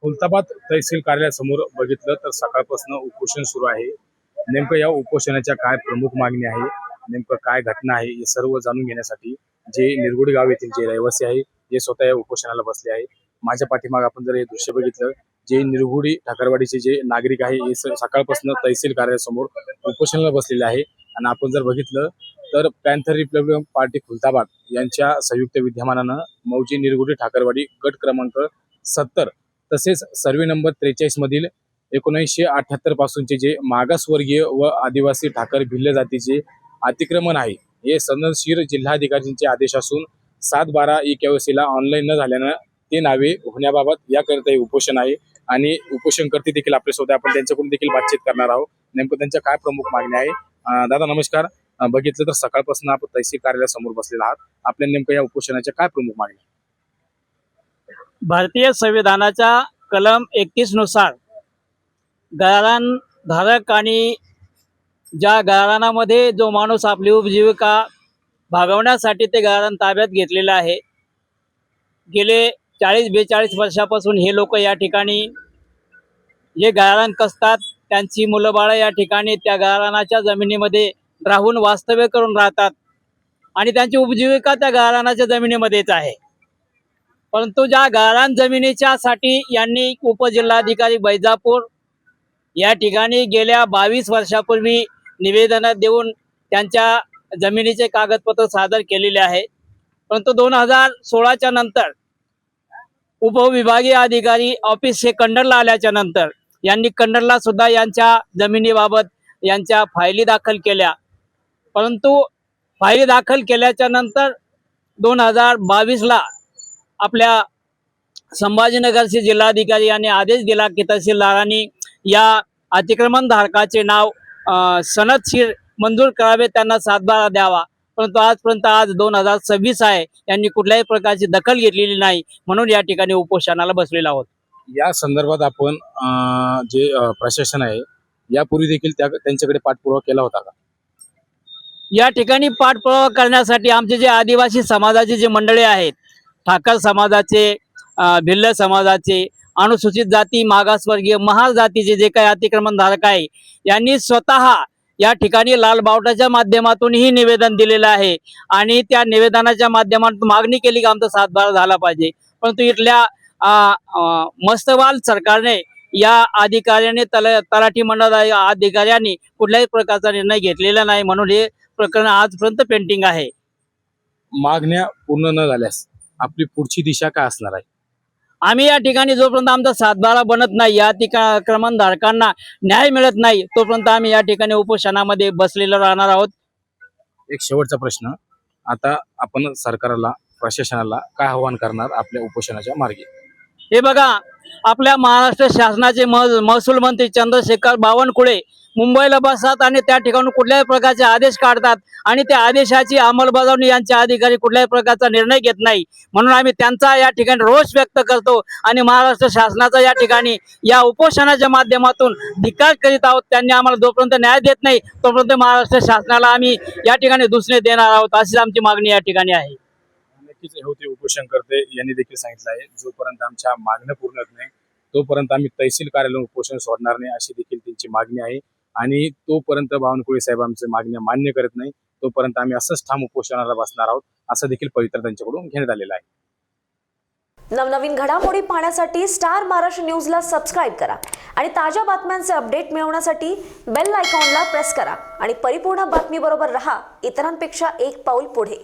खुलताबाद तहसील कार्यालयासमोर बघितलं तर सकाळपासून उपोषण सुरू आहे। नेमकं या उपोषणाच्या काय प्रमुख मागणी आहे, नेमकं काय घटना आहे, हे सर्व जाणून घेण्यासाठी जे निरगुडी गाव येथील जे रहिवासी आहे जे स्वतः या उपोषणाला बसले आहे। माझ्या पाठीमागे आपण जर हे दृश्य बघितलं, जे निरगुडी ठाकरवाडीचे जे नागरिक आहे हे सकाळपासून तहसील कार्यालयासमोर उपोषणाला बसलेले आहे। आणि आपण जर बघितलं तर पॅन्थर रिपब्लिकन पार्टी खुलताबाद यांच्या संयुक्त विद्यमानानं मौजी निरगुडी ठाकरवाडी गट क्रमांक 70 तसेच सर्वे नंबर 43 मधील 1978 पासूनचे जे मागासवर्गीय व आदिवासी ठाकर भिल्ल जातीचे अतिक्रमण आहे हे सनदशीर जिल्हाधिकाऱ्यांचे आदेश असून 7/12 ई-केवायसीला ऑनलाईन न झाल्यानं ते नावे होण्याबाबत याकरिता हे उपोषण आहे। आणि उपोषणकर्ते देखील आपल्यासोबत, आपण त्यांच्याकडून देखील बातचीत करणार आहोत। नेमकं त्यांच्या काय प्रमुख मागण्या आहे। दादा नमस्कार। बघितलं तर सकाळपासून आपण तहसील कार्यालयासमोर बसलेला आहात, आपल्या नेमकं या उपोषणाच्या काय प्रमुख मागण्या? भारतीय संविधानाच्या कलम 31 नुसार गाळण धारक आणि ज्या गाळणामध्ये जो माणूस आपली उपजीविका भागवण्यासाठी ते गाळण ताब्यात घेतलेलं आहे, गेले 40-42 वर्षापासून हे लोक या ठिकाणी जे गाळण कसतात, त्यांची मुलं बाळं या ठिकाणी त्या गाळणाच्या जमिनीमध्ये राहून वास्तव्य करून राहतात आणि त्यांची उपजीविका त्या गाळणाच्या जमिनीमध्येच आहे। परंतु ज्या गाळण जमिनीच्या साठी यांनी उपजिल्हाधिकारी बैजापूर या ठिकाणी गेल्या 22 वर्षापूर्वी निवेदन देऊन त्यांच्या जमिनीचे कागदपत्र सादर केलेले आहे। परंतु 2016च्या नंतर उपविभागीय अधिकारी ऑफिस हे कंडरला आल्याच्या नंतर यांनी कंडरला सुद्धा यांच्या जमिनीबाबत यांच्या फायली दाखल केल्या। परंतु फायली दाखल केल्याच्या नंतर 2022ला आपल्या संभाजीनगरचे जिल्हाधिकारी यांनी आदेश दिला की तहसीलदारांनी या अतिक्रमण धारकाचे नाव सनदशीर मंजूर करावे, त्यांना 7/12 द्यावा। परंतु आजपर्यंत आज 2026 आहे, यांनी कुठल्याही प्रकारची दखल घेतलेली नाही, म्हणून या ठिकाणी उपोषणाला बसलेलो आहोत। या संदर्भात आपण जे प्रशासन आहे यापूर्वी देखील त्यांच्याकडे पाठपुरावा केला होता का? या ठिकाणी पाठपुरावा करण्यासाठी आमचे जे आदिवासी समाजाचे जे मंडळी आहेत, ठाकर समाजाचे, भिल्ल समाजाचे, अनुसूचित जाती, मागासवर्गीय, महार जातीचे जे काही अतिक्रमण धारक आहे, यांनी स्वतः या ठिकाणी लाल बावटाच्या माध्यमातूनही निवेदन दिलेलं आहे आणि त्या निवेदनाच्या माध्यमातून मागणी केली की आमचा 7/12 झाला पाहिजे। परंतु इथल्या मस्तवाल सरकारने या अधिकाऱ्याने तलाठी मंडळ अधिकाऱ्यांनी कुठल्याही प्रकारचा निर्णय घेतलेला नाही, म्हणून हे प्रकरण आजपर्यंत पेंडिंग आहे। मागण्या पूर्ण न झाल्यास आपली पुढची दिशा काय असणार आहे? आम्ही या ठिकाणी जोपर्यंत आमचा 7/12 बनत नाही, या अतिक्रमण धारकांना न्याय मिळत नाही, तोपर्यंत आम्ही या ठिकाणी उपोषणामध्ये बसलेलो राहणार आहोत। एक शेवटचा प्रश्न, आता आपण सरकारला, प्रशासनाला काय आव्हान करणार आपल्या उपोषणाच्या मार्गे? हे बघा, आपल्या महाराष्ट्र शासनाचे महसूल मंत्री चंद्रशेखर बावनकुळे मुंबईला बसतात आणि त्या ठिकाणी कुठल्याही प्रकारचे आदेश काढतात आणि त्या आदेशाची अंमलबजावणी यांचे अधिकारी कुठल्याही प्रकारचा निर्णय घेत नाही, म्हणून आम्ही त्यांचा या ठिकाणी रोष व्यक्त करतो आणि महाराष्ट्र शासनाचा या ठिकाणी या उपोषणाच्या माध्यमातून धिक्कार करीत आहोत। त्यांनी आम्हाला जोपर्यंत न्याय देत नाही तोपर्यंत महाराष्ट्र शासनाला आम्ही या ठिकाणी दुसरे देणार आहोत, अशीच आमची मागणी या ठिकाणी आहे। नक्कीच होते उपोषणकर्ते यांनी देखील सांगितलं आहे, जोपर्यंत आमच्या मागण्या पूर्ण होत नाही तोपर्यंत आम्ही तहसील कार्यालयात उपोषण सोडणार नाही, अशी देखील त्यांची मागणी आहे। आणि तोपर्यंत बावनकुळे साहेब आमच्या मागण्या मान्य करत नाही तोपर्यंत आम्ही असंच ठाम उपोषणाला बसणार आहोत, असं देखील पवित्र त्यांच्याकडून घेण्यात आलेलं आहे। नवनवीन घडामोडी पाहण्यासाठी स्टार महाराष्ट्र न्यूजला सबस्क्राईब करा आणि ताज्या बातम्यांचे अपडेट मिळवण्यासाठी बेल आयकॉनला प्रेस करा आणि परिपूर्ण बातमी बरोबर रहा, इतरांपेक्षा एक पाऊल पुढे।